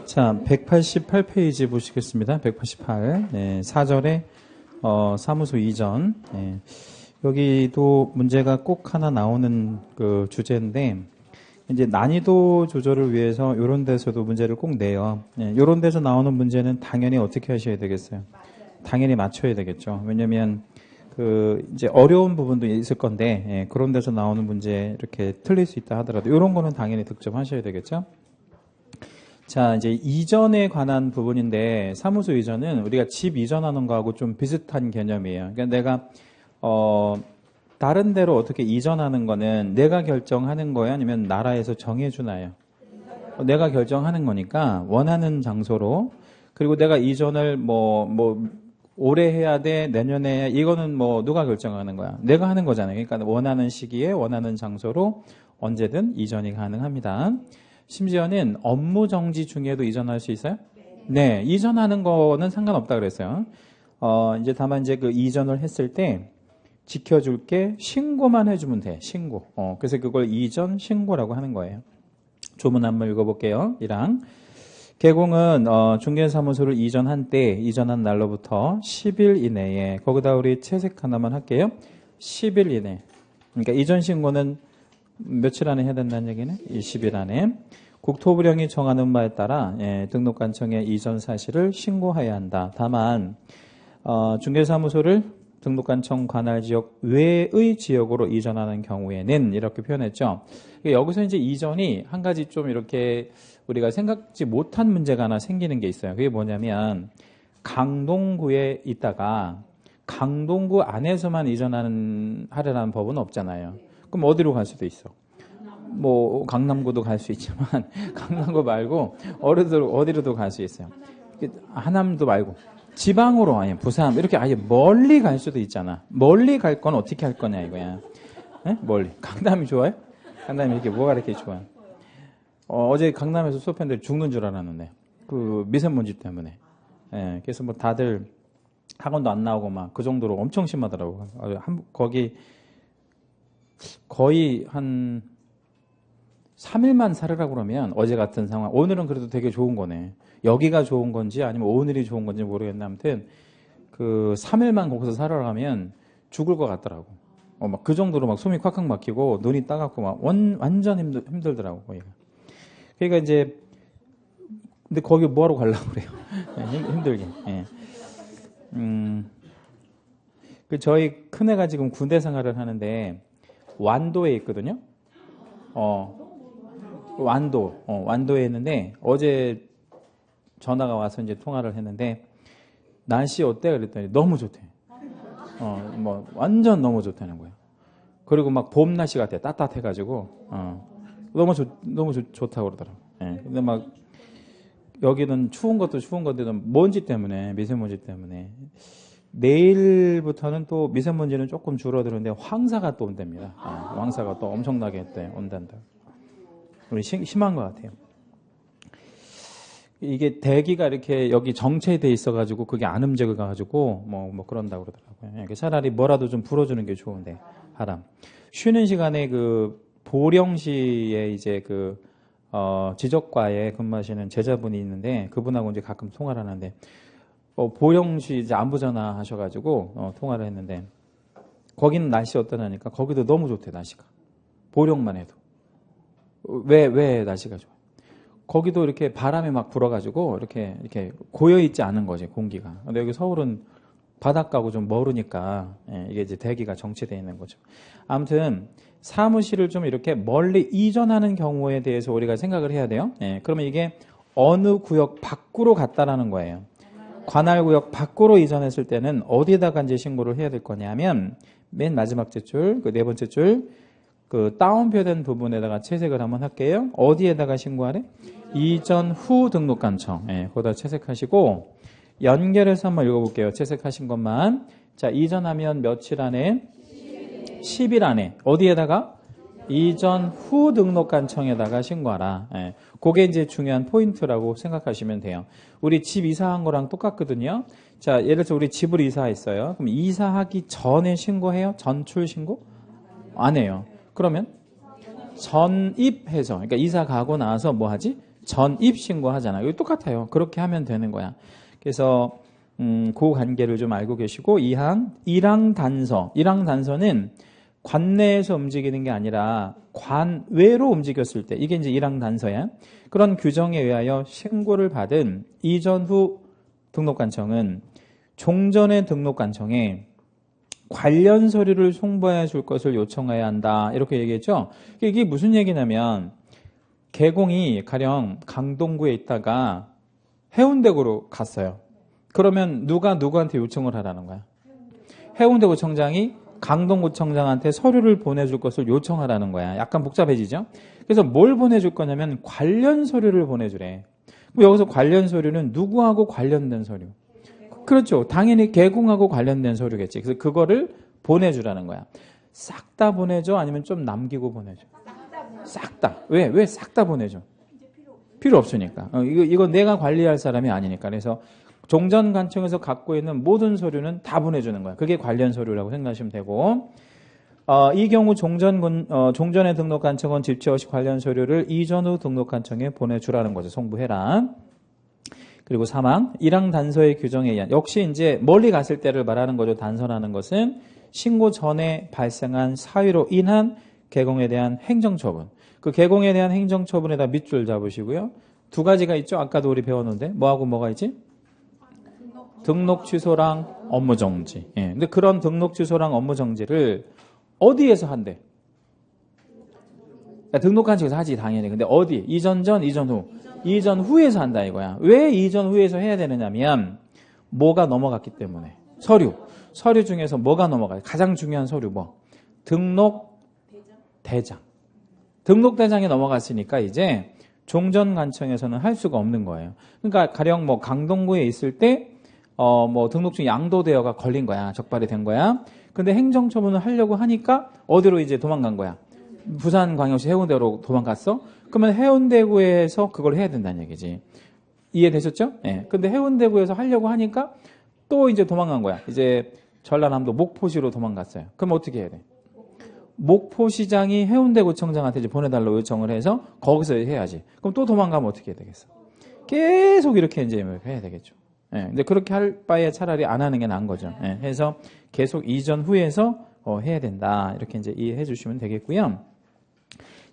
자, 188페이지 보시겠습니다. 188. 네, 4절에 사무소 이전. 네, 여기도 문제가 꼭 하나 나오는 그 주제인데, 이제 난이도 조절을 위해서 이런 데서도 문제를 꼭 내요. 네, 이런 데서 나오는 문제는 당연히 어떻게 하셔야 되겠어요? 당연히 맞춰야 되겠죠. 왜냐면 이제 어려운 부분도 있을 건데, 예, 그런 데서 나오는 문제 이렇게 틀릴 수 있다 하더라도 이런 거는 당연히 득점하셔야 되겠죠. 자, 이제 이전에 관한 부분인데, 사무소 이전은 우리가 집 이전하는 거하고 좀 비슷한 개념이에요. 그러니까 내가 다른 데로 어떻게 이전하는 거는 내가 결정하는 거예요? 아니면 나라에서 정해주나요? 내가 결정하는 거니까 원하는 장소로. 그리고 내가 이전을 올해 해야 돼, 내년에 해야, 이거는 누가 결정하는 거야? 내가 하는 거잖아요. 그러니까 원하는 시기에 원하는 장소로 언제든 이전이 가능합니다. 심지어는 업무 정지 중에도 이전할 수 있어요? 네, 이전하는 거는 상관없다 그랬어요. 이제 다만 이제 그 이전을 했을 때 지켜줄게 신고만 해주면 돼. 신고. 그래서 그걸 이전 신고라고 하는 거예요. 조문 한번 읽어볼게요. 1항. 개공은 중개사무소를 이전한 때, 이전한 날로부터 10일 이내에, 거기다 우리 채색 하나만 할게요. 10일 이내. 그러니까 이전 신고는 며칠 안에 해야 된다는 얘기는 20일 안에. 국토부령이 정하는 바에 따라 등록관청에 이전 사실을 신고해야 한다. 다만 중개사무소를 등록관청 관할 지역 외의 지역으로 이전하는 경우에는 이렇게 표현했죠. 여기서 이제 이전이 한 가지 좀 이렇게 우리가 생각지 못한 문제가 하나 생기는 게 있어요. 그게 뭐냐면 강동구에 있다가 강동구 안에서만 하려는 법은 없잖아요. 그럼 어디로 갈 수도 있어? 강남구도 갈 수 있지만 강남구 말고 어디로도 갈 수 있어요. 하남도 말고 지방으로, 아니 부산 이렇게 아예 멀리 갈 수도 있잖아. 멀리 갈 건 어떻게 할 거냐 이거야. 네? 멀리. 강남이 좋아요? 강남이 이렇게 뭐가 이렇게 좋아요? 어제 강남에서 수업했는데 죽는 줄 알았는데 그 미세먼지 때문에. 예, 그래서 다들 학원도 안 나오고 막 그 정도로 엄청 심하더라고. 거기 거의 한 3일만 살으라고 그러면 어제 같은 상황, 오늘은 그래도 되게 좋은 거네. 여기가 좋은 건지 아니면 오늘이 좋은 건지 모르겠는데 아무튼 3일만 거기서 살아라 하면 죽을 것 같더라고. 막 그 정도로 막 숨이 콱콱 막히고 눈이 따갑고 막 완전 힘들더라고 거기가. 그러니까 이제 근데 거기 뭐하러 가려고 그래요? 힘들게. 예. 저희 큰애가 지금 군대 생활을 하는데 완도에 있거든요. 완도에 있는데 어제 전화가 와서 이제 통화를 했는데 날씨 어때? 그랬더니 너무 좋대. 완전 너무 좋다는 거예요. 그리고 막 봄 날씨 같아. 따뜻해가지고 너무 좋다고 그러더라고. 예. 근데 막 여기는 추운 것도 추운 건데도 먼지 때문에, 미세먼지 때문에 내일부터는 또 미세먼지는 조금 줄어드는데 황사가 또 온답니다. 황사가 또 엄청나게 온단다. 우리 심한 것 같아요. 이게 대기가 이렇게 여기 정체돼 있어가지고 그게 안 움직여가지고 그런다고 그러더라고요. 차라리 뭐라도 좀 불어주는 게 좋은데 바람. 쉬는 시간에 보령시에 이제 지적과에 근무하시는 제자분이 있는데 그분하고 이제 가끔 통화를 하는데 보령시 이제 안부 전화 하셔가지고 통화를 했는데 거기는 날씨 어떠냐니까 거기도 너무 좋대 날씨가. 보령만 해도. 왜 날씨가 좋아? 거기도 이렇게 바람이 막 불어가지고 이렇게 고여있지 않은 거지 공기가. 근데 여기 서울은 바닷가고 좀 멀으니까 이게 이제 대기가 정체되어 있는 거죠. 아무튼 사무실을 좀 이렇게 멀리 이전하는 경우에 대해서 우리가 생각을 해야 돼요. 그러면 이게 어느 구역 밖으로 갔다라는 거예요. 관할구역 밖으로 이전했을 때는 어디에다가 이제 신고를 해야 될 거냐면 맨 마지막 줄, 네 번째 줄, 다운표된 부분에다가 채색을 한번 할게요. 어디에다가 신고하래? 이전 후 등록관청. 거기다 채색하시고 연결해서 한번 읽어볼게요. 채색하신 것만. 자, 이전하면 며칠 안에? 10일 안에. 어디에다가? 이전 후 등록관청에다가 신고하라. 그게 이제 중요한 포인트라고 생각하시면 돼요. 우리 집 이사한 거랑 똑같거든요. 자, 예를 들어서 우리 집을 이사했어요. 그럼 이사하기 전에 신고해요? 전출 신고? 안 해요. 그러면 전입해서, 그러니까 이사 가고 나서 뭐 하지? 전입 신고하잖아. 이거 똑같아요. 그렇게 하면 되는 거야. 그래서 그 관계를 좀 알고 계시고, 2항, 일항단서. 일항단서는 관내에서 움직이는 게 아니라 관외로 움직였을 때, 이게 이제 일항단서야. 그런 규정에 의하여 신고를 받은 이전 후 등록관청은 종전의 등록관청에 관련 서류를 송부해 줄 것을 요청해야 한다. 이렇게 얘기했죠. 이게 무슨 얘기냐면, 개공이 가령 강동구에 있다가 해운대구로 갔어요. 그러면 누가 누구한테 요청을 하라는 거야? 해운대구청장이 강동구청장한테 서류를 보내줄 것을 요청하라는 거야. 약간 복잡해지죠? 그래서 뭘 보내줄 거냐면 관련 서류를 보내주래. 여기서 관련 서류는 누구하고 관련된 서류? 그렇죠. 당연히 개공하고 관련된 서류겠지. 그래서 그거를 보내주라는 거야. 싹 다 보내줘? 아니면 좀 남기고 보내줘? 싹 다. 왜 싹 다 보내줘? 필요 없으니까. 이거 내가 관리할 사람이 아니니까. 그래서 종전관청에서 갖고 있는 모든 서류는 다 보내주는 거야. 그게 관련 서류라고 생각하시면 되고, 이 경우 종전의 등록관청은 집체 없이 관련 서류를 이전 후 등록관청에 보내주라는 거죠. 송부해라. 그리고 3항, 일항 단서의 규정에 의한, 역시 이제 멀리 갔을 때를 말하는 거죠. 단서라는 것은 신고 전에 발생한 사유로 인한 개공에 대한 행정처분. 그 개공에 대한 행정처분에다 밑줄 잡으시고요. 두 가지가 있죠. 아까도 우리 배웠는데 뭐하고 뭐가 있지? 등록 취소랑 업무 정지. 예. 근데 그런 등록 취소랑 업무 정지를 어디에서 한대? 그러니까 등록관청에서 하지 당연히. 근데 어디? 이전 전, 이전 후. 이전 후에서 한다 이거야. 왜 이전 후에서 해야 되느냐면 뭐가 넘어갔기 때문에. 서류 중에서 뭐가 넘어가요? 가장 중요한 서류 뭐? 등록대장. 등록대장이 넘어갔으니까 이제 종전관청에서는 할 수가 없는 거예요. 그러니까 가령 뭐 강동구에 있을 때 뭐 등록증 양도되어가 걸린 거야. 적발이 된 거야. 근데 행정처분을 하려고 하니까 어디로 이제 도망간 거야? 부산광역시 해운대로 도망갔어? 그러면 해운대구에서 그걸 해야 된다는 얘기지. 이해되셨죠? 예. 근데 해운대구에서 하려고 하니까 또 이제 도망간 거야. 이제 전라남도 목포시로 도망갔어요. 그럼 어떻게 해야 돼? 목포시장이 해운대구청장한테 이제 보내달라고 요청을 해서 거기서 해야지. 그럼 또 도망가면 어떻게 해야 되겠어? 계속 이렇게 이제 해야 되겠죠. 예. 근데 그렇게 할 바에 차라리 안 하는 게 나은 거죠. 예. 해서 계속 이전 후에서 해야 된다. 이렇게 이제 이해해 주시면 되겠고요.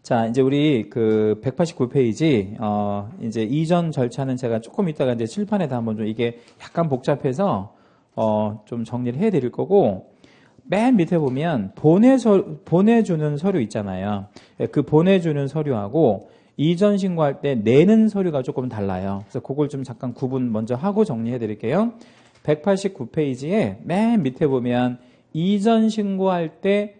자, 이제 우리 그 189페이지, 이제 이전 절차는 제가 조금 이따가 이제 칠판에다 한번 좀 이게 약간 복잡해서, 좀 정리를 해 드릴 거고, 맨 밑에 보면 보내주는 서류 있잖아요. 그 보내주는 서류하고 이전 신고할 때 내는 서류가 조금 달라요. 그래서 그걸 좀 잠깐 구분 먼저 하고 정리해 드릴게요. 189페이지에 맨 밑에 보면 이전 신고할 때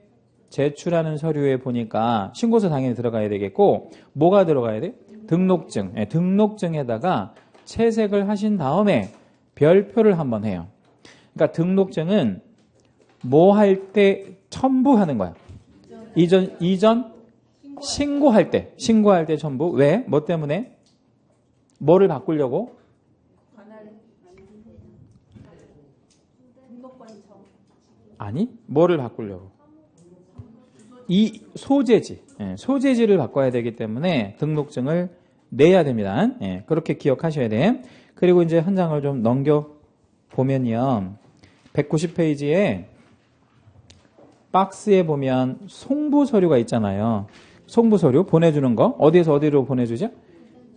제출하는 서류에 보니까 신고서 당연히 들어가야 되겠고 뭐가 들어가야 돼? 등록증. 등록증에다가 채색을 하신 다음에 별표를 한번 해요. 그러니까 등록증은 뭐 할 때 첨부하는 거야. 이전 신고할 때 첨부. 왜? 뭐 때문에? 뭐를 바꾸려고? 아니, 뭐를 바꾸려고? 이 소재지. 소재지를 바꿔야 되기 때문에 등록증을 내야 됩니다. 그렇게 기억하셔야 돼. 그리고 이제 한 장을 좀 넘겨 보면요. 190페이지에 박스에 보면 송부 서류가 있잖아요. 송부 서류 보내주는 거 어디에서 어디로 보내주죠?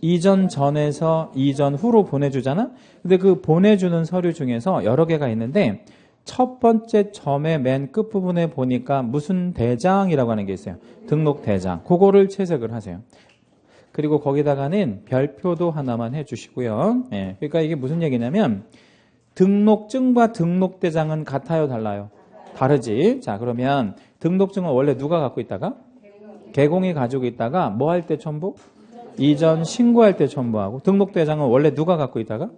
이전 전에서 이전 후로 보내주잖아. 근데 그 보내주는 서류 중에서 여러 개가 있는데 첫 번째 점의 맨 끝부분에 보니까 무슨 대장이라고 하는 게 있어요. 등록 대장. 그거를 채색을 하세요. 그리고 거기다가는 별표도 하나만 해주시고요. 그러니까 이게 무슨 얘기냐면 등록증과 등록대장은 같아요, 달라요? 다르지. 자, 그러면 등록증은 원래 누가 갖고 있다가? 개공이 가지고 있다가 뭐 할 때 첨부? 이전 신고할 때 첨부하고 등록대장은 원래 누가 갖고 있다가?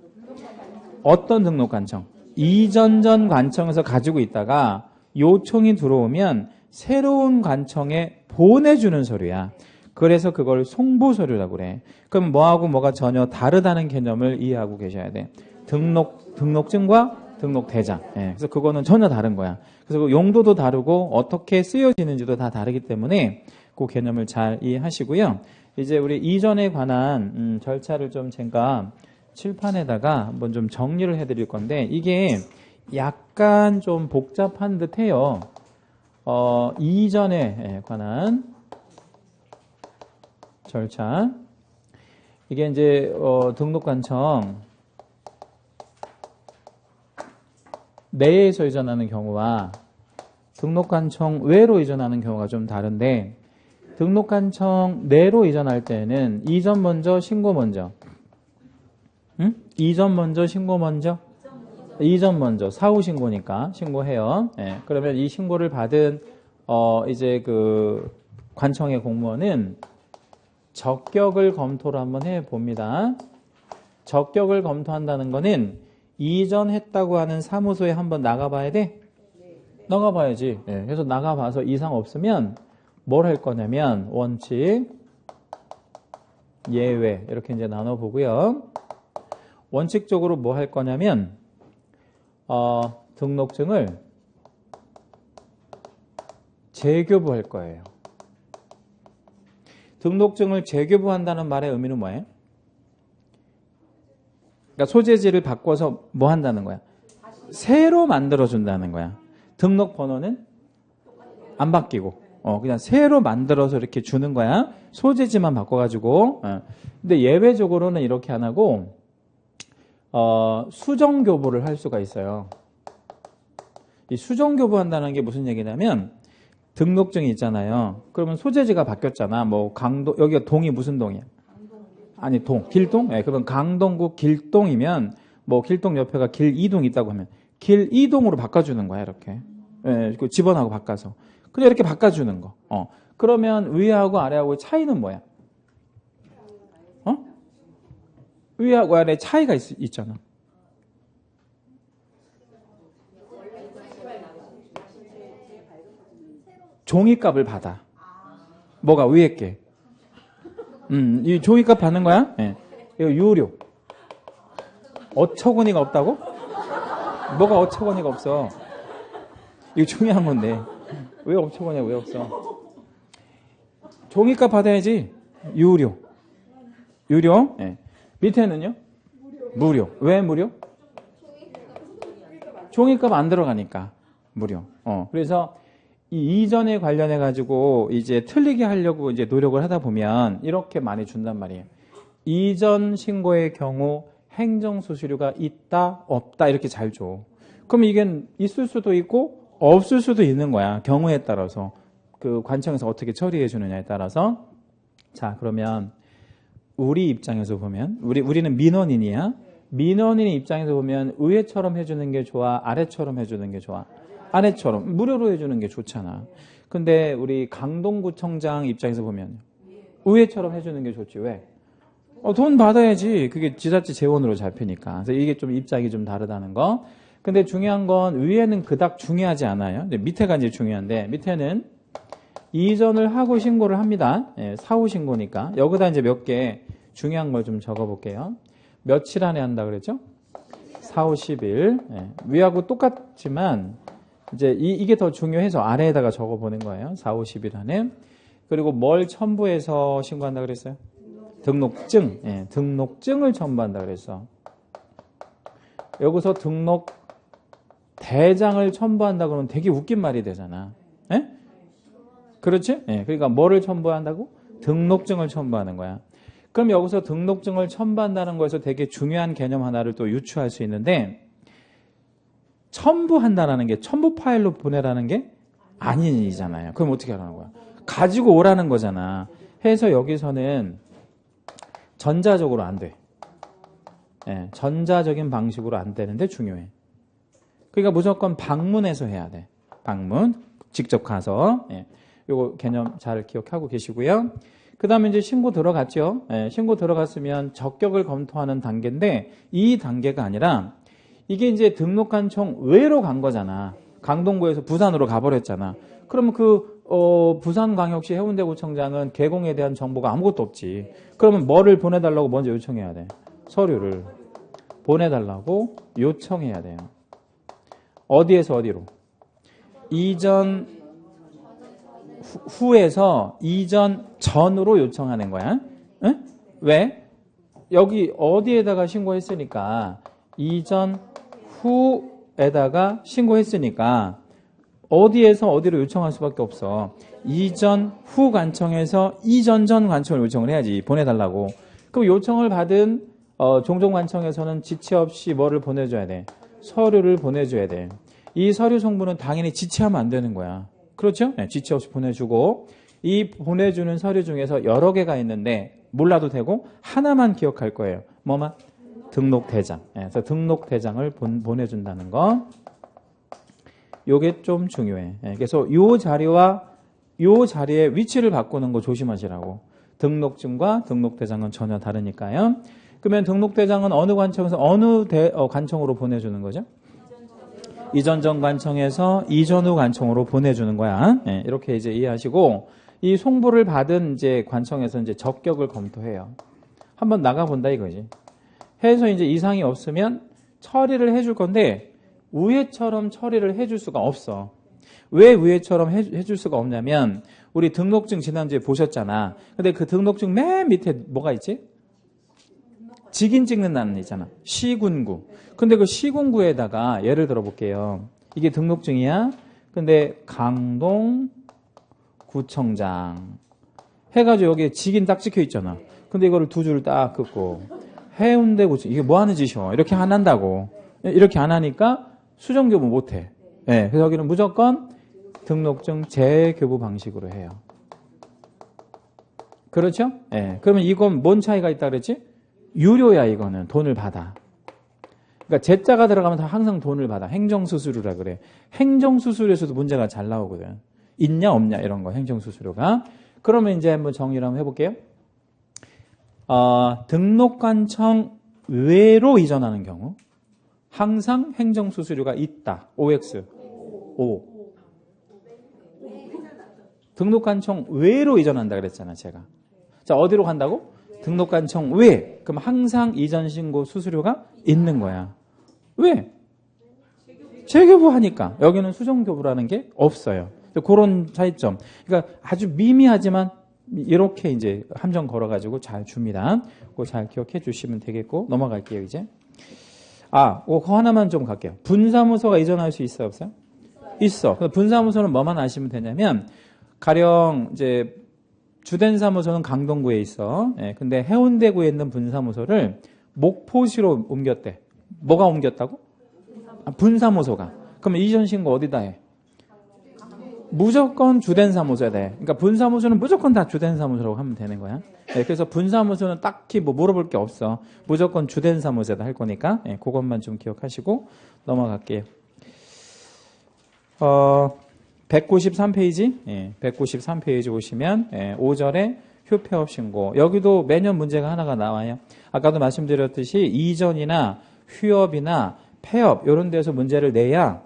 어떤 등록관청? 이전 전 관청에서 가지고 있다가 요청이 들어오면 새로운 관청에 보내주는 서류야. 그래서 그걸 송부 서류라고 그래. 그럼 뭐하고 뭐가 전혀 다르다는 개념을 이해하고 계셔야 돼. 등록증과 등록대장. 그래서 그거는 전혀 다른 거야. 그래서 그 용도도 다르고 어떻게 쓰여지는지도 다 다르기 때문에 그 개념을 잘 이해하시고요. 이제 우리 이전에 관한 절차를 좀 제가 칠판에다가 한번 좀 정리를 해드릴 건데 이게 약간 좀 복잡한 듯해요. 이전에 관한 절차. 이게 이제 등록관청 내에서 이전하는 경우와 등록관청 외로 이전하는 경우가 좀 다른데 등록관청 내로 이전할 때는 이전 먼저 신고 먼저. 응? 이전 먼저 신고 먼저? 이전 먼저 사후 신고니까 신고해요. 예, 그러면 이 신고를 받은 이제 그 관청의 공무원은 적격을 검토를 한번 해 봅니다. 적격을 검토한다는 거는 이전했다고 하는 사무소에 한번 나가봐야 돼? 나가봐야지. 예, 그래서 나가봐서 이상 없으면 뭘 할 거냐면 원칙, 예외 이렇게 이제 나눠보고요. 원칙적으로 뭐 할 거냐면 등록증을 재교부할 거예요. 등록증을 재교부한다는 말의 의미는 뭐예요? 그러니까 소재지를 바꿔서 뭐 한다는 거야? 새로 만들어준다는 거야. 등록번호는 안 바뀌고 그냥 새로 만들어서 이렇게 주는 거야. 소재지만 바꿔가지고. 근데 예외적으로는 이렇게 안 하고 수정교부를 할 수가 있어요. 이 수정교부한다는 게 무슨 얘기냐면 등록증이 있잖아요. 그러면 소재지가 바뀌었잖아. 뭐 강동, 여기가 동이 무슨 동이야? 아니 길동? 네, 그러면 강동구 길동이면 뭐 길동 옆에가 길이동 있다고 하면 길이동으로 바꿔주는 거야 이렇게. 네, 집어넣고 바꿔서. 그냥 이렇게 바꿔주는 거. 그러면 위하고 아래하고의 차이는 뭐야? 위하고 아래 차이가 있잖아. 종이값을 받아. 뭐가 위에 게. 이 종이값 받는 거야? 네. 이거 유료. 어처구니가 없다고? 뭐가 어처구니가 없어? 이거 중요한 건데. 왜 어처구니가 왜 없어? 종이값 받아야지. 유료. 유료? 네. 밑에는요? 무료. 왜 무료? 종이값 안 들어가니까 무료. 그래서 이 이전에 관련해 가지고 이제 틀리게 하려고 이제 노력을 하다 보면 이렇게 많이 준단 말이에요. 이전 신고의 경우 행정수수료가 있다, 없다 이렇게 잘 줘. 그럼 이게 있을 수도 있고 없을 수도 있는 거야. 경우에 따라서 그 관청에서 어떻게 처리해 주느냐에 따라서. 자, 그러면 우리 입장에서 보면 우리는 민원인이야. 민원인의 입장에서 보면 위에처럼 해주는 게 좋아, 아래처럼 해주는 게 좋아? 아래처럼 무료로 해주는 게 좋잖아. 근데 우리 강동구청장 입장에서 보면 위에처럼 해주는 게 좋지. 왜? 돈 받아야지. 그게 지자체 재원으로 잡히니까. 그래서 이게 좀 입장이 좀 다르다는 거. 근데 중요한 건 위에는 그닥 중요하지 않아요. 근데 밑에가 이제 중요한데 밑에는 이전을 하고 신고를 합니다. 예, 사후 신고니까. 여기다 이제 몇 개 중요한 걸 좀 적어 볼게요. 며칠 안에 한다 그랬죠? 4, 5, 10일. 예, 위하고 똑같지만 이제 이게 더 중요해서 아래에다가 적어 보는 거예요. 4, 5, 10일 안에. 그리고 뭘 첨부해서 신고한다 그랬어요? 등록증. 예, 등록증을 첨부한다 그랬어. 여기서 등록 대장을 첨부한다 그러면 되게 웃긴 말이 되잖아. 예? 그렇지? 예, 그러니까 뭐를 첨부한다고? 등록증을 첨부하는 거야. 그럼 여기서 등록증을 첨부한다는 거에서 되게 중요한 개념 하나를 또 유추할 수 있는데 첨부한다라는 게 첨부 파일로 보내라는 게 아니잖아요. 그럼 어떻게 하라는 거야? 가지고 오라는 거잖아. 해서 여기서는 전자적으로 안 돼. 예, 전자적인 방식으로 안 되는데 중요해. 그러니까 무조건 방문해서 해야 돼. 방문. 직접 가서. 예, 요거 개념 잘 기억하고 계시고요. 그 다음에 이제 신고 들어갔죠. 예, 신고 들어갔으면 적격을 검토하는 단계인데 이 단계가 아니라 이게 이제 등록관청 외로 간 거잖아. 강동구에서 부산으로 가버렸잖아. 그러면 부산광역시 해운대구청장은 개공에 대한 정보가 아무것도 없지. 그러면 뭐를 보내달라고 먼저 요청해야 돼? 서류를 보내달라고 요청해야 돼요. 어디에서 어디로? 이전 후에서 이전 전으로 요청하는 거야. 에? 왜? 여기 어디에다가 신고했으니까 이전 후에다가 신고했으니까 어디에서 어디로 요청할 수밖에 없어. 이전 후 관청에서 이전 전 관청을 요청을 해야지. 보내달라고. 그럼 요청을 받은 종종 관청에서는 지체 없이 뭐를 보내줘야 돼? 서류를 보내줘야 돼. 이 서류 송부는 당연히 지체하면 안 되는 거야. 그렇죠? 네, 지체 없이 보내주고 이 보내주는 서류 중에서 여러 개가 있는데 몰라도 되고 하나만 기억할 거예요. 뭐만? 등록대장. 네, 그래서 등록대장을 보내준다는 거. 요게 좀 중요해. 네, 그래서 요 자리와 요 자리의 위치를 바꾸는 거 조심하시라고. 등록증과 등록대장은 전혀 다르니까요. 그러면 등록대장은 어느 관청에서 어느 관청으로 보내주는 거죠? 이전 전 관청에서 이전 후 관청으로 보내주는 거야. 네, 이렇게 이제 이해하시고 이 송부를 받은 이제 관청에서 이제 적격을 검토해요. 한번 나가본다 이거지. 해서 이제 이상이 없으면 처리를 해줄 건데 우회처럼 처리를 해줄 수가 없어. 왜 우회처럼 해줄 수가 없냐면 우리 등록증 지난주에 보셨잖아. 근데 그 등록증 맨 밑에 뭐가 있지? 직인 찍는 날은 있잖아. 시군구. 근데 그 시군구에다가 예를 들어 볼게요. 이게 등록증이야. 근데 강동구청장 해가지고 여기에 직인 딱 찍혀 있잖아. 근데 이거를 두 줄을 딱 긋고 해운대구청 이게 뭐 하는 짓이요? 이렇게 안 한다고. 이렇게 안 하니까 수정교부 못 해. 네, 그래서 여기는 무조건 등록증 재교부 방식으로 해요. 그렇죠? 네, 그러면 이건 뭔 차이가 있다 그랬지? 유료야 이거는. 돈을 받아. 그러니까 제자가 들어가면 다 항상 돈을 받아. 행정수수료라 그래. 행정수수료에서도 문제가 잘 나오거든. 있냐 없냐 이런 거 행정수수료가. 그러면 이제 한번 정리를 한번 해볼게요. 등록관청 외로 이전하는 경우 항상 행정수수료가 있다. OX. O. 등록관청 외로 이전한다 그랬잖아 제가. 자 어디로 간다고? 등록관청 외. 그럼 항상 이전 신고 수수료가 있는 거야. 왜? 재교부 하니까. 여기는 수정교부라는 게 없어요. 그런 차이점. 그러니까 아주 미미하지만 이렇게 이제 함정 걸어가지고 잘 줍니다. 그거 잘 기억해 주시면 되겠고 넘어갈게요 이제. 그거 하나만 좀 갈게요. 분사무소가 이전할 수 있어요 없어요? 있어. 분사무소는 뭐만 아시면 되냐면 가령 이제 주된 사무소는 강동구에 있어. 예, 근데 해운대구에 있는 분사무소를 목포시로 옮겼대. 뭐가 옮겼다고? 분사무소가. 그러면 이전 신고 어디다 해? 무조건 주된 사무소에 돼. 그러니까 분사무소는 무조건 다 주된 사무소라고 하면 되는 거야. 예, 그래서 분사무소는 딱히 뭐 물어볼 게 없어. 무조건 주된 사무소에다 할 거니까 예, 그것만 좀 기억하시고 넘어갈게요. 193페이지, 193페이지 보시면 5절에 휴폐업 신고. 여기도 매년 문제가 하나가 나와요. 아까도 말씀드렸듯이 이전이나 휴업이나 폐업 이런 데서 문제를 내야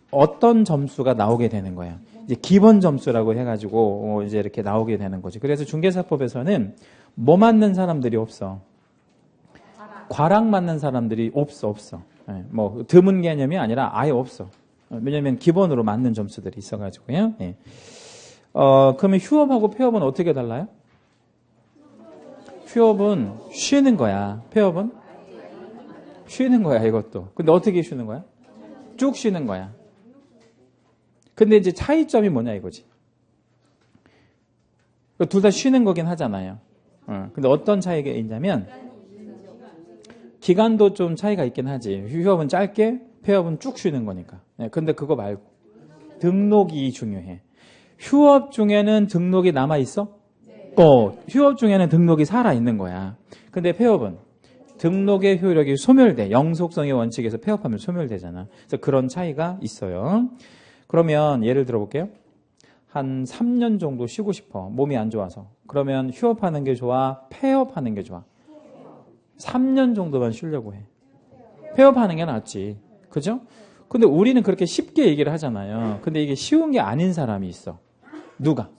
어떤 점수가 나오게 되는 거야. 이제 기본 점수라고 해가지고 이제 이렇게 나오게 되는 거지. 그래서 중개사법에서는 뭐 맞는 사람들이 없어. 과락 맞는 사람들이 없어. 뭐 드문 개념이 아니라 아예 없어. 왜냐면 기본으로 맞는 점수들이 있어가지고요. 예. 그러면 휴업하고 폐업은 어떻게 달라요? 휴업은 쉬는 거야. 폐업은 쉬는 거야, 이것도. 근데 어떻게 쉬는 거야? 쭉 쉬는 거야. 근데 이제 차이점이 뭐냐 이거지. 둘 다 쉬는 거긴 하잖아요. 근데 어떤 차이가 있냐면 기간도 좀 차이가 있긴 하지. 휴업은 짧게, 폐업은 쭉 쉬는 거니까. 근데 그거 말고 등록이 중요해. 휴업 중에는 등록이 남아 있어? 휴업 중에는 등록이 살아 있는 거야. 근데 폐업은 등록의 효력이 소멸돼. 영속성의 원칙에서 폐업하면 소멸되잖아. 그래서 그런 차이가 있어요. 그러면 예를 들어 볼게요. 한 3년 정도 쉬고 싶어. 몸이 안 좋아서. 그러면 휴업하는 게 좋아? 폐업하는 게 좋아? 3년 정도만 쉬려고 해. 폐업하는 게 낫지. 그죠? 근데 우리는 그렇게 쉽게 얘기를 하잖아요. 근데 이게 쉬운 게 아닌 사람이 있어. 누가?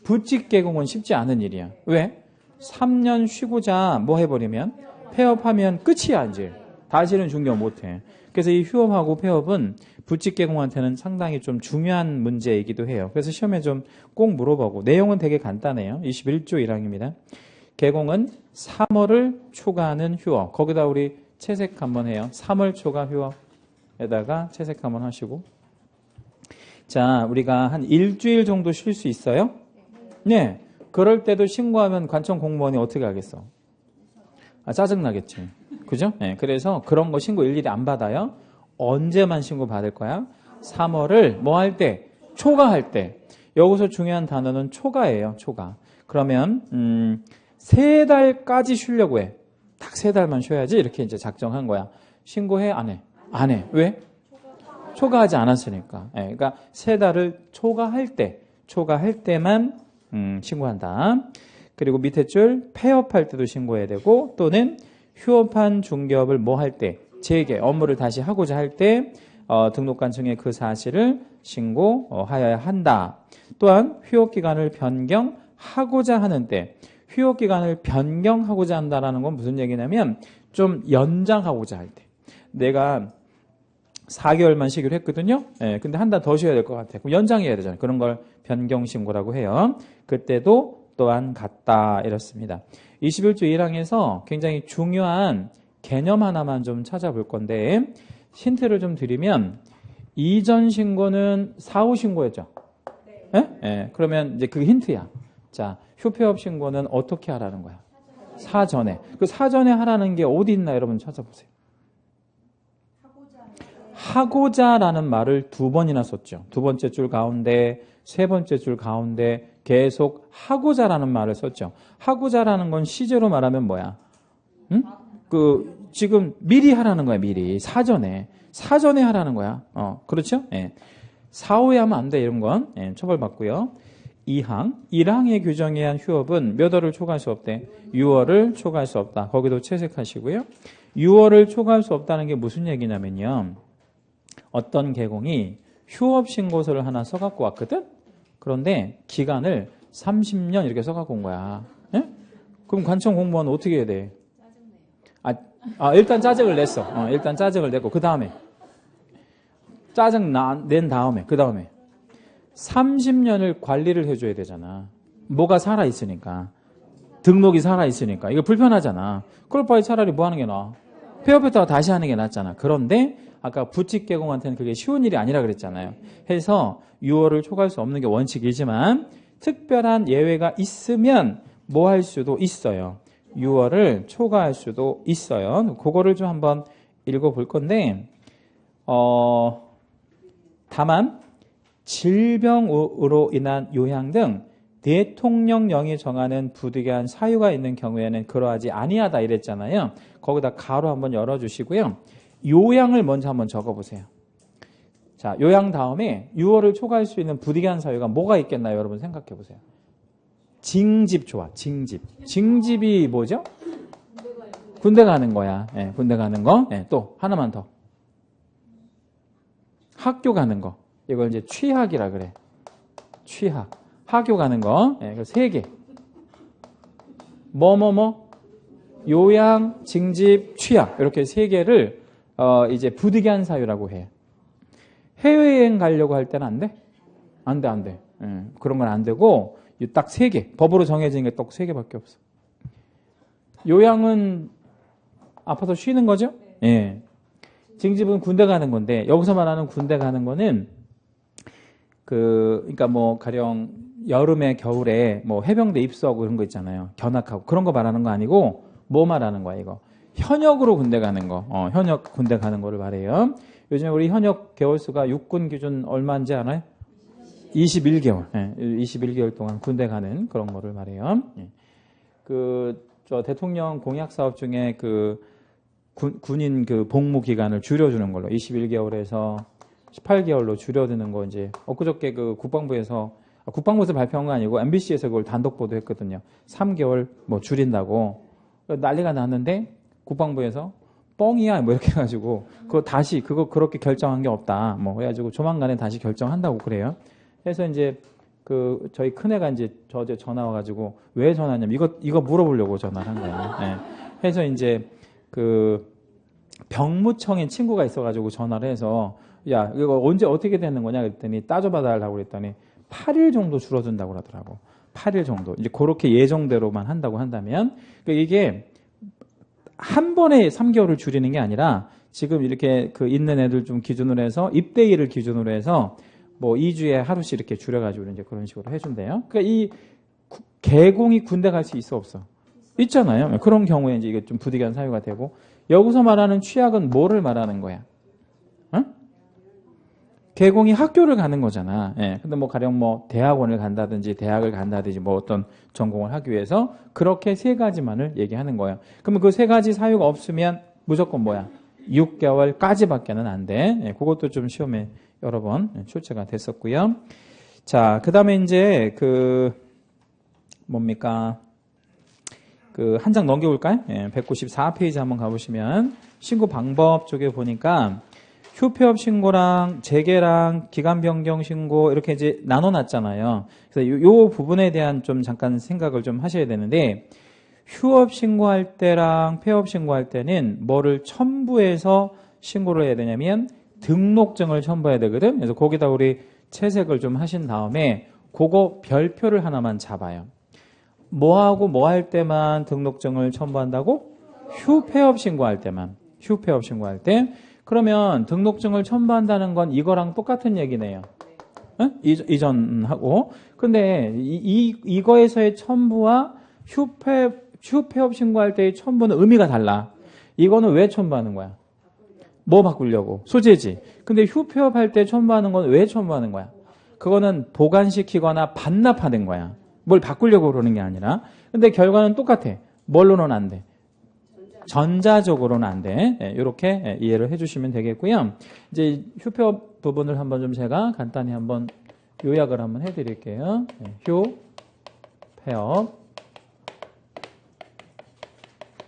부칙개공은 쉽지 않은 일이야. 왜? 3년 쉬고자 뭐 해버리면? 폐업하면 끝이야 이제. 다시는 중개 못해. 그래서 이 휴업하고 폐업은 부칙개공한테는 상당히 좀 중요한 문제이기도 해요. 그래서 시험에 좀 꼭 물어보고 내용은 되게 간단해요. 21조 1항입니다. 계공은 3월을 초과하는 휴업. 거기다 우리 채색 한번 해요. 3월 초과 휴업에다가 채색 한번 하시고. 자, 우리가 한 일주일 정도 쉴 수 있어요? 네. 그럴 때도 신고하면 관청 공무원이 어떻게 하겠어? 짜증나겠지. 그죠? 네. 그래서 그런 거 신고 일일이 안 받아요. 언제만 신고 받을 거야? 3월을 뭐 할 때? 초과할 때. 여기서 중요한 단어는 초과예요. 초과. 그러면 3달까지 쉬려고 해. 딱 3달만 쉬어야지 이렇게 이제 작정한 거야. 신고해? 안 해? 안 해. 왜? 초과하지 않았으니까. 네, 그러니까 3달을 초과할 때만 신고한다. 그리고 밑에 줄 폐업할 때도 신고해야 되고 또는 휴업한 중개업을 뭐 할 때? 재개, 업무를 다시 하고자 할 때 등록관청에 그 사실을 신고하여야 한다. 또한 휴업기간을 변경하고자 하는 때 휴업기간을 변경하고자 한다는 건 무슨 얘기냐면 좀 연장하고자 할 때 내가 4개월만 쉬기로 했거든요. 예, 근데 한 달 더 쉬어야 될 것 같아. 그럼 연장해야 되잖아요. 그런 걸 변경신고라고 해요. 그때도 또한 같다 이렇습니다. 21조 1항에서 굉장히 중요한 개념 하나만 좀 찾아볼 건데 힌트를 좀 드리면 이전 신고는 사후 신고였죠. 예? 예, 그러면 이제 그게 힌트야. 자, 휴폐업 신고는 어떻게 하라는 거야? 사전에. 그 사전에 하라는 게 어디 있나 여러분 찾아보세요. 하고자라는 말을 2번이나 썼죠. 2번째 줄 가운데, 3번째 줄 가운데 계속 하고자라는 말을 썼죠. 하고자라는 건 시제로 말하면 뭐야? 응? 지금 미리 하라는 거야, 미리. 사전에 하라는 거야. 그렇죠? 예. 사후에 하면 안 돼, 이런 건. 예, 처벌받고요. 2항. 1항의 규정에 의한 휴업은 몇 월을 초과할 수 없대? 6월을 초과할 수 없다. 거기도 채색하시고요. 6월을 초과할 수 없다는 게 무슨 얘기냐면요. 어떤 계공이 휴업 신고서를 하나 써갖고 왔거든? 그런데 기간을 30년 이렇게 써갖고 온 거야. 예? 그럼 관청 공무원은 어떻게 해야 돼? 일단 짜증을 냈어. 일단 짜증을 냈고, 그 다음에. 낸 다음에, 그 다음에. 30년을 관리를 해줘야 되잖아. 뭐가 살아있으니까. 등록이 살아있으니까. 이거 불편하잖아. 그럴 바에 차라리 뭐 하는 게 나아? 폐업했다가 다시 하는 게 낫잖아. 그런데 아까 부칙계공한테는 그게 쉬운 일이 아니라 그랬잖아요. 해서 6월을 초과할 수 없는 게 원칙이지만 특별한 예외가 있으면 뭐 할 수도 있어요. 6월을 초과할 수도 있어요. 그거를 좀 한번 읽어볼 건데 다만 질병으로 인한 요양 등 대통령령이 정하는 부득이한 사유가 있는 경우에는 그러하지 아니하다 이랬잖아요. 거기다 가로 한번 열어주시고요. 요양을 먼저 한번 적어보세요. 자, 요양 다음에 6월을 초과할 수 있는 부득이한 사유가 뭐가 있겠나요? 여러분 생각해보세요. 징집 좋아, 징집. 징집이 뭐죠? 군대 가는 거야. 네, 군대 가는 거. 네, 또 하나만 더. 학교 가는 거. 이걸 이제 취학이라 그래. 취학. 학교 가는 거. 네, 3개. 요양, 징집, 취학. 이렇게 3개를 이제 부득이한 사유라고 해. 해외여행 가려고 할 때는 안 돼? 안 돼. 그런 건 안 되고 딱 3개. 법으로 정해진 게 딱 3개밖에 없어. 요양은 아파서 쉬는 거죠? 예. 징집은 군대 가는 건데 여기서 말하는 군대 가는 거는 그러니까 뭐 가령 여름에 겨울에 뭐 해병대 입소하고 그런 거 있잖아요. 견학하고 그런 거 말하는 거 아니고 뭐 말하는 거야 이거? 현역으로 군대 가는 거. 현역 군대 가는 거를 말해요. 요즘에 우리 현역 개월수가 육군 기준 얼마인지 알아요? 21개월. 예, 21개월 동안 군대 가는 그런 거를 말해요. 예. 저 대통령 공약 사업 중에 군인 복무 기간을 줄여주는 걸로 21개월에서 18개월로 줄여드는 거 이제 엊그저께 국방부에서 발표한 거 아니고 MBC에서 그걸 단독 보도했거든요. 3개월 뭐 줄인다고 난리가 났는데 국방부에서 뻥이야 뭐 이렇게 해가지고 그거 그렇게 결정한 게 없다 뭐 그래가지고 조만간에 다시 결정한다고 그래요. 그래서 이제 저희 큰애가 이제 어제 전화 와가지고 왜 전화냐면 이거 물어보려고 전화를 한 거예요. 네. 그래서 이제 병무청인 친구가 있어가지고 전화를 해서 야 이거 언제 어떻게 되는 거냐 그랬더니 따져봐 달라고 그랬더니 8일 정도 줄어든다고 그러더라고. 8일 정도. 이제 그렇게 예정대로만 한다고 한다면, 그러니까 이게 한 번에 3개월을 줄이는 게 아니라 지금 이렇게 그 있는 애들 좀 기준으로 해서 입대일을 기준으로 해서 뭐 2주에 하루씩 이렇게 줄여가지고 이제 그런 식으로 해준대요. 그러니까 이 개공이 군대 갈 수 있어 없어? 있잖아요. 그런 경우에 이제 이게 좀 부득이한 사유가 되고, 여기서 말하는 취약은 뭐를 말하는 거야? 응? 개공이 학교를 가는 거잖아. 예. 근데 뭐 가령 뭐 대학원을 간다든지 대학을 간다든지 뭐 어떤 전공을 하기 위해서 그렇게 3가지만을 얘기하는 거예요. 그러면 그 3가지 사유가 없으면 무조건 뭐야? 6개월까지밖에는 안 돼. 예. 그것도 좀 시험에 여러 번 출제가 됐었고요. 자, 그 다음에 이제 뭡니까? 한 장 넘겨볼까요? 예, 194페이지 한번 가보시면 신고 방법 쪽에 보니까 휴폐업 신고랑 재개랑 기간 변경 신고 이렇게 이제 나눠놨잖아요. 그래서 요 부분에 대한 좀 잠깐 생각을 좀 하셔야 되는데, 휴업 신고할 때랑 폐업 신고할 때는 뭐를 첨부해서 신고를 해야 되냐면 등록증을 첨부해야 되거든. 그래서 거기다 우리 채색을 좀 하신 다음에 그거 별표를 하나만 잡아요. 뭐하고 뭐 할 때만 등록증을 첨부한다고? 휴폐업 신고할 때만. 휴폐업 신고할 때. 그러면 등록증을 첨부한다는 건 이거랑 똑같은 얘기네요. 응? 이전하고. 근데 이거에서의 첨부와 휴폐업 신고할 때의 첨부는 의미가 달라. 이거는 왜 첨부하는 거야? 뭐 바꾸려고? 소재지. 근데 휴폐업 할 때 첨부하는 건 왜 첨부하는 거야? 그거는 보관시키거나 반납하는 거야. 뭘 바꾸려고 그러는 게 아니라. 근데 결과는 똑같아. 뭘로는 안 돼? 전자적으로는 안 돼. 이렇게 이해를 해주시면 되겠고요. 이제 휴폐업 부분을 한번 좀 제가 간단히 한번 요약을 한번 해드릴게요. 휴폐업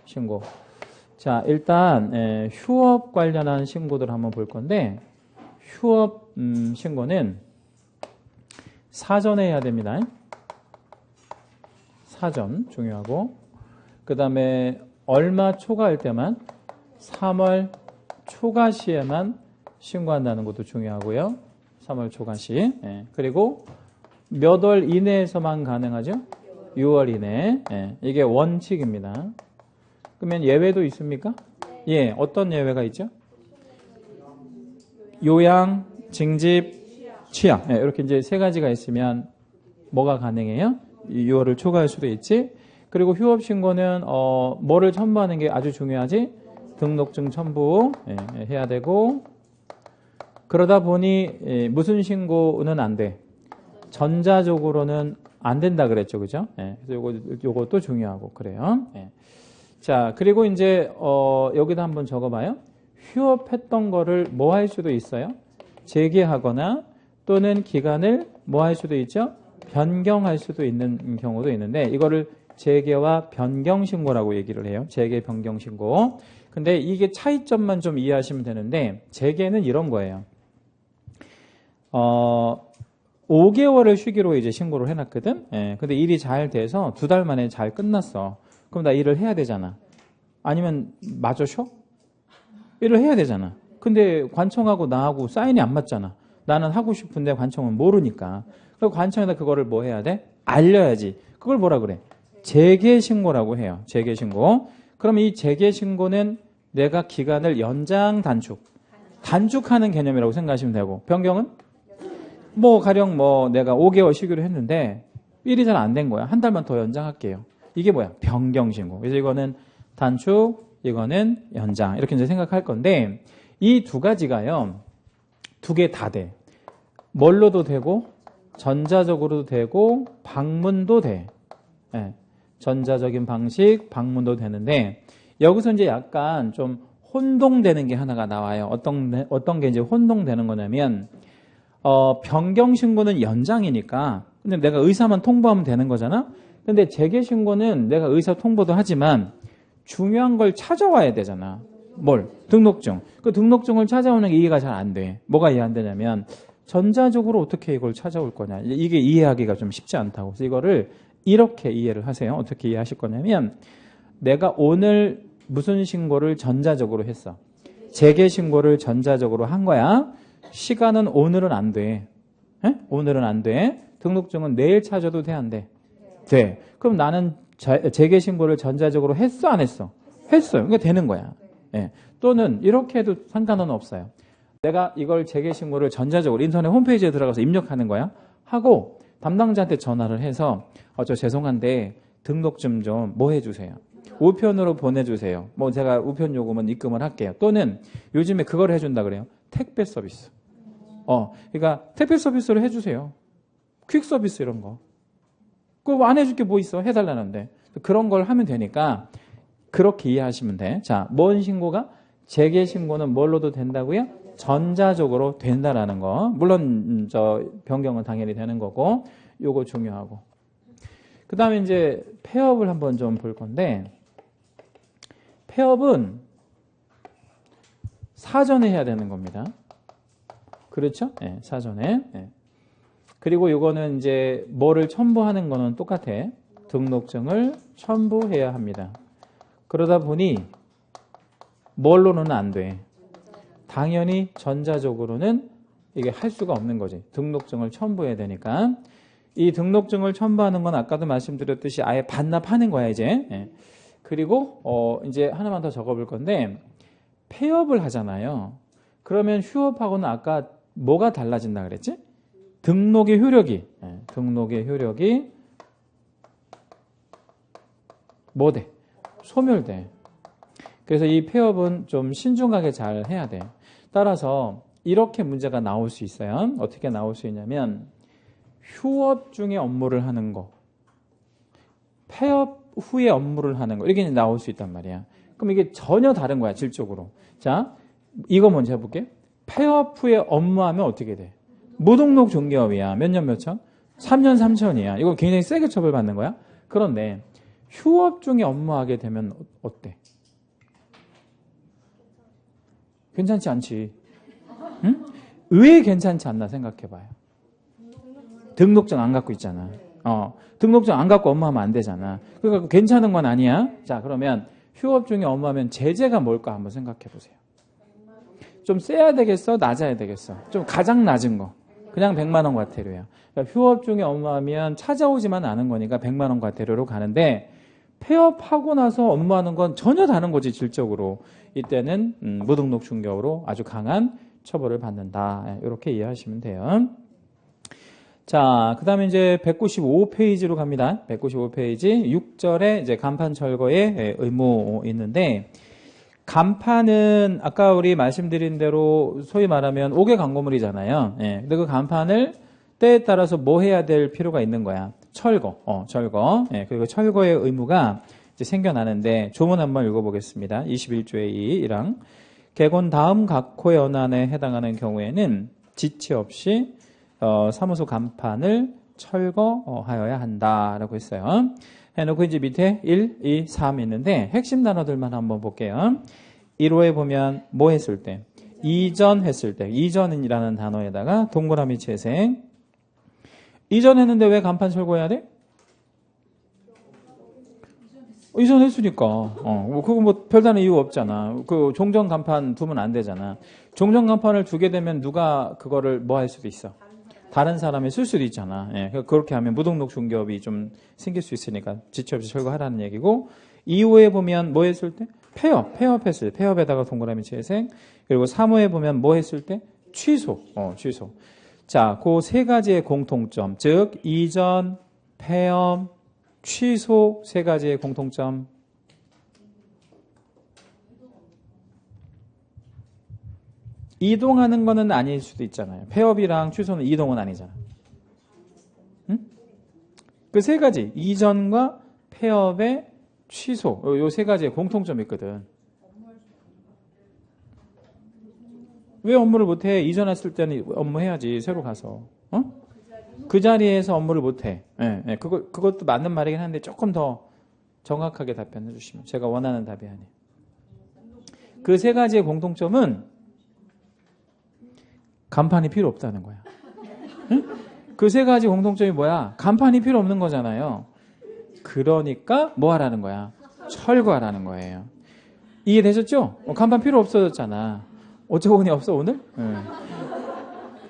신고. 자, 일단 휴업 관련한 신고들 한번 볼 건데, 휴업 신고는 사전에 해야 됩니다. 사전 중요하고, 그 다음에 얼마 초과할 때만 3월 초과시에만 신고한다는 것도 중요하고요. 3월 초과시. 그리고 몇 월 이내에서만 가능하죠? 6월 이내. 이게 원칙입니다. 그러면 예외도 있습니까? 예, 어떤 예외가 있죠? 요양, 징집, 취약. 이렇게 이제 3가지가 있으면 뭐가 가능해요? 6월을 초과할 수도 있지. 그리고 휴업 신고는 뭐를 첨부하는 게 아주 중요하지? 등록증 첨부 해야 되고, 그러다 보니 무슨 신고는 안 돼? 전자적으로는 안 된다 그랬죠, 그죠? 그래서 요것도 중요하고 그래요. 자, 그리고 이제 여기다 한번 적어봐요. 휴업했던 거를 뭐 할 수도 있어요? 재개하거나 또는 기간을 뭐 할 수도 있죠? 변경할 수도 있는 경우도 있는데, 이거를 재개와 변경 신고라고 얘기를 해요. 재개, 변경 신고. 근데 이게 차이점만 좀 이해하시면 되는데, 재개는 이런 거예요. 5개월을 쉬기로 이제 신고를 해놨거든. 근데 일이 잘 돼서 2달 만에 잘 끝났어. 그럼 나 일을 해야 되잖아. 아니면 마저 쉬어? 일을 해야 되잖아. 근데 관청하고 나하고 사인이 안 맞잖아. 나는 하고 싶은데 관청은 모르니까. 그리고 관청에다 그거를 뭐 해야 돼? 알려야지. 그걸 뭐라 그래? 재개신고라고 해요. 재개신고. 그럼 이 재개신고는 내가 기간을 연장, 단축하는 개념이라고 생각하시면 되고, 변경은? 뭐 가령 뭐 내가 5개월 쉬기로 했는데 일이 잘 안 된 거야. 한 달만 더 연장할게요. 이게 뭐야? 변경신고. 그래서 이거는 단축, 이거는 연장. 이렇게 이제 생각할 건데, 이 2가지가요. 2개 다 돼. 뭘로도 되고, 전자적으로도 되고, 방문도 돼. 전자적인 방식, 방문도 되는데, 여기서 이제 약간 좀 혼동되는 게 하나가 나와요. 어떤 게 이제 혼동되는 거냐면, 변경신고는 연장이니까, 근데 내가 의사만 통보하면 되는 거잖아? 근데 재개신고는 내가 의사 통보도 하지만, 중요한 걸 찾아와야 되잖아. 뭘? 등록증. 그 등록증을 찾아오는 게 이해가 잘 안 돼. 뭐가 이해 안 되냐면, 전자적으로 어떻게 이걸 찾아올 거냐. 이게 이해하기가 좀 쉽지 않다고. 그래서 이거를 이렇게 이해를 하세요. 어떻게 이해하실 거냐면, 내가 오늘 무슨 신고를 전자적으로 했어. 재개신고를 전자적으로 한 거야. 시간은 오늘은 안 돼. 오늘은 안 돼. 등록증은 내일 찾아도 돼, 안 돼? 돼. 그럼 나는 재개 신고를 전자적으로 했어, 안 했어? 했어요. 그러니까 되는 거야. 예. 또는 이렇게 해도 상관은 없어요. 내가 이걸 재개 신고를 전자적으로 인터넷 홈페이지에 들어가서 입력하는 거야. 하고 담당자한테 전화를 해서 저 죄송한데 등록 좀 뭐 해주세요. 우편으로 보내주세요. 뭐 제가 우편 요금은 입금을 할게요. 또는 요즘에 그걸 해준다 그래요. 택배 서비스. 그러니까 택배 서비스로 해주세요. 퀵 서비스 이런 거. 그거 안 해줄 게 뭐 있어? 해달라는데. 그런 걸 하면 되니까 그렇게 이해하시면 돼. 자, 뭔 신고가? 재개 신고는 뭘로도 된다고요? 전자적으로 된다라는 거. 물론 변경은 당연히 되는 거고 요거 중요하고. 그 다음에 이제 폐업을 한번 좀 볼 건데 폐업은 사전에 해야 되는 겁니다. 그렇죠? 네, 사전에. 네. 그리고 요거는 이제 뭐를 첨부하는 거는 똑같아. 등록증을 첨부해야 합니다. 그러다 보니 뭘로는 안 돼. 당연히 전자적으로는 이게 할 수가 없는 거지. 등록증을 첨부해야 되니까. 이 등록증을 첨부하는 건 아까도 말씀드렸듯이 아예 반납하는 거야, 이제. 예. 그리고 이제 하나만 더 적어볼 건데 폐업을 하잖아요. 그러면 휴업하고는 아까 뭐가 달라진다 그랬지? 등록의 효력이. 예. 등록의 효력이 뭐 돼? 소멸돼. 그래서 이 폐업은 좀 신중하게 잘 해야 돼. 따라서 이렇게 문제가 나올 수 있어요. 어떻게 나올 수 있냐면 휴업 중에 업무를 하는 거, 폐업 후에 업무를 하는 거 이렇게 나올 수 있단 말이야. 그럼 이게 전혀 다른 거야, 질적으로. 자, 이거 먼저 해볼게. 폐업 후에 업무하면 어떻게 돼? 무등록 중개업이야. 몇 년 몇천? 3년 3천이야. 이거 굉장히 세게 처벌받는 거야. 그런데 휴업 중에 업무하게 되면 어때? 괜찮지 않지? 응? 왜 괜찮지 않나 생각해봐요. 등록증 안 갖고 있잖아. 등록증 안 갖고 업무하면 안 되잖아. 그러니까 괜찮은 건 아니야. 자, 그러면 휴업 중에 업무하면 제재가 뭘까 한번 생각해보세요. 좀 세야 되겠어? 낮아야 되겠어? 좀 가장 낮은 거. 그냥 100만 원 과태료야. 그러니까 휴업 중에 업무하면 찾아오지만 않은 거니까 100만 원 과태료로 가는데 폐업하고 나서 업무하는 건 전혀 다른 거지, 질적으로. 이때는 무등록 중개업으로 아주 강한 처벌을 받는다. 이렇게 이해하시면 돼요. 자, 그 다음에 이제 195페이지로 갑니다. 195페이지 6절에 이제 간판 철거의 의무 있는데, 간판은 아까 우리 말씀드린 대로 소위 말하면 5개 광고물이잖아요. 예. 근데 그 간판을 때에 따라서 뭐 해야 될 필요가 있는 거야? 철거. 철거. 예. 그리고 철거의 의무가 이제 생겨나는데, 조문 한번 읽어보겠습니다. 21조의 2랑 개건 다음 각호의 언안에 해당하는 경우에는 지체 없이 사무소 간판을 철거하여야 한다라고 했어요. 해놓고 이제 밑에 1, 2, 3 있는데 핵심 단어들만 한번 볼게요. 1호에 보면 뭐 했을 때? 이전 했을 때. 이전이라는 단어에다가 동그라미 재생. 이전 했는데 왜 간판 철거해야 돼? 이전 했으니까. 그거 뭐 별다른 이유 없잖아. 그 종전 간판 두면 안 되잖아. 종전 간판을 두게 되면 누가 그거를 뭐 할 수도 있어? 다른 사람이 쓸 수도 있잖아. 예, 그렇게 하면 무등록 중개업이 좀 생길 수 있으니까 지체 없이 철거하라는 얘기고, 2호에 보면 뭐 했을 때? 폐업했을 때. 폐업에다가 동그라미 재생. 그리고 3호에 보면 뭐 했을 때? 취소. 취소. 자, 그 세 가지의 공통점. 즉, 이전, 폐업, 취소 세 가지의 공통점. 이동하는 거는 아닐 수도 있잖아요. 폐업이랑 취소는 이동은 아니잖아. 응? 그 세 가지, 이전과 폐업의 취소, 요 세 가지의 공통점이 있거든. 왜 업무를 못해? 이전했을 때는 업무해야지. 새로 가서. 그 자리에서 업무를 못해. 예, 그것도 맞는 말이긴 한데 조금 더 정확하게 답변해 주시면 제가 원하는 답이 아니에요. 그 세 가지의 공통점은 간판이 필요 없다는 거야. 응? 그 세 가지 공통점이 뭐야? 간판이 필요 없는 거잖아요. 그러니까 뭐 하라는 거야? 철거하라는 거예요. 이해되셨죠? 간판 필요 없어졌잖아. 어쩌고니 없어 오늘?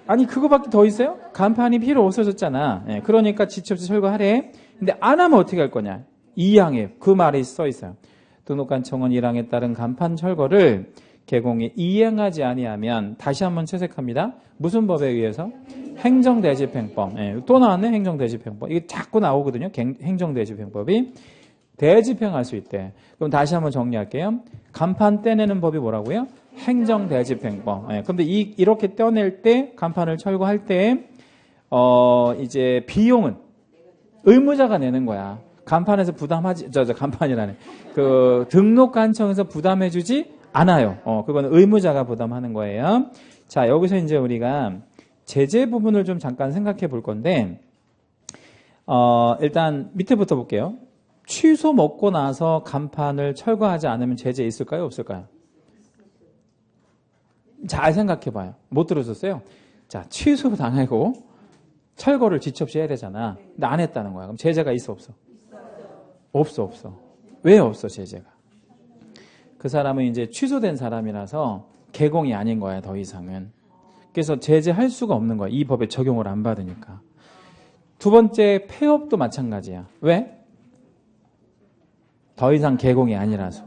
아니 그거밖에 더 있어요? 간판이 필요 없어졌잖아. 그러니까 지체 없이 철거하래. 근데 안 하면 어떻게 할 거냐? 2항에 그 말이 써 있어요. 등록관청은 1항에 따른 간판 철거를 개공이 이행하지 아니하면 다시 한번 채색합니다. 무슨 법에 의해서? 행정대집행법. 예, 또 나왔네. 행정대집행법. 이게 자꾸 나오거든요. 행정대집행법이 대집행할 수 있대. 그럼 다시 한번 정리할게요. 간판 떼내는 법이 뭐라고요? 행정대집행법. 예, 근데 이렇게 떼낼 때 간판을 철거할 때 이제 비용은 의무자가 내는 거야. 간판에서 부담하지, 간판이라네. 그 등록관청에서 부담해주지 않아요. 그거는 의무자가 부담하는 거예요. 자, 여기서 이제 우리가 제재 부분을 좀 잠깐 생각해 볼 건데, 일단 밑에부터 볼게요. 취소 먹고 나서 간판을 철거하지 않으면 제재 있을까요? 없을까요? 잘 생각해 봐요. 못 들으셨어요? 자, 취소 당하고 철거를 지체 없이 해야 되잖아. 근데 안 했다는 거야. 그럼 제재가 있어, 없어? 없어. 왜 없어, 제재가? 그 사람은 이제 취소된 사람이라서 개공이 아닌 거야, 더 이상은. 그래서 제재할 수가 없는 거야. 이 법에 적용을 안 받으니까. 두 번째, 폐업도 마찬가지야. 왜? 더 이상 개공이 아니라서.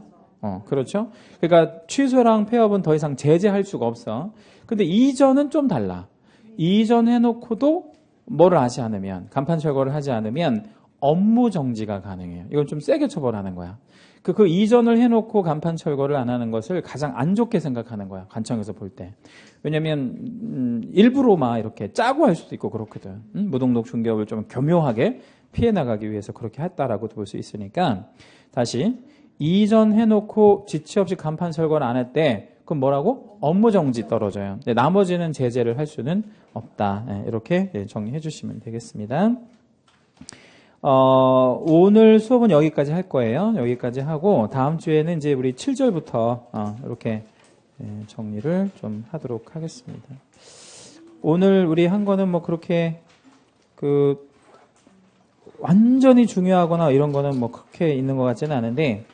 그렇죠? 그러니까 취소랑 폐업은 더 이상 제재할 수가 없어. 근데 이전은 좀 달라. 이전 해놓고도 뭐를 하지 않으면, 간판 철거를 하지 않으면 업무 정지가 가능해요. 이건 좀 세게 처벌하는 거야. 그 이전을 해놓고 간판 철거를 안 하는 것을 가장 안 좋게 생각하는 거야. 관청에서 볼 때. 왜냐면 일부러 막 이렇게 짜고 할 수도 있고 그렇거든. 무등록 중개업을 좀 교묘하게 피해 나가기 위해서 그렇게 했다라고도 볼 수 있으니까 다시 이전 해놓고 지체 없이 간판 철거를 안 했대. 그럼 뭐라고? 업무 정지 떨어져요. 근데 나머지는 제재를 할 수는 없다. 이렇게 정리해 주시면 되겠습니다. 오늘 수업은 여기까지 할 거예요. 여기까지 하고 다음 주에는 이제 우리 7절부터 이렇게 정리를 좀 하도록 하겠습니다. 오늘 우리 한 거는 뭐 그렇게 그 완전히 중요하거나 이런 거는 뭐 그렇게 있는 것 같지는 않은데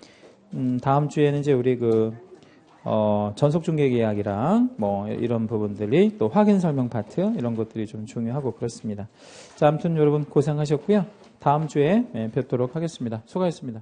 다음 주에는 이제 우리 그 전속중개계약이랑 뭐 이런 부분들이 또 확인 설명 파트 이런 것들이 좀 중요하고 그렇습니다. 자, 아무튼 여러분 고생하셨고요. 다음 주에 뵙도록 하겠습니다. 수고하셨습니다.